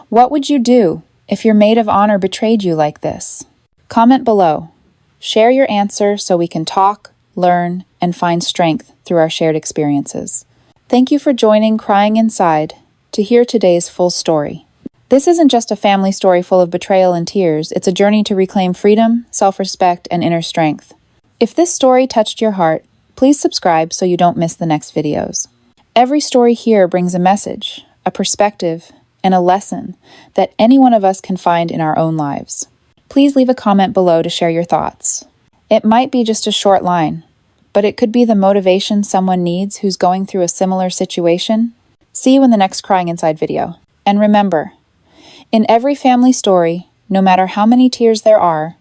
What would you do if your maid of honor betrayed you like this? Comment below. Share your answer so we can talk, learn, and find strength through our shared experiences. Thank you for joining Crying Inside to hear today's full story. This isn't just a family story full of betrayal and tears, it's a journey to reclaim freedom, self-respect, and inner strength. If this story touched your heart, please subscribe so you don't miss the next videos. Every story here brings a message, a perspective, and a lesson that any one of us can find in our own lives. Please leave a comment below to share your thoughts. It might be just a short line, but it could be the motivation someone needs who's going through a similar situation. See you in the next Crying Inside video. And remember, in every family story, no matter how many tears there are,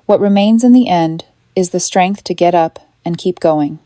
what remains in the end is the strength to get up and keep going.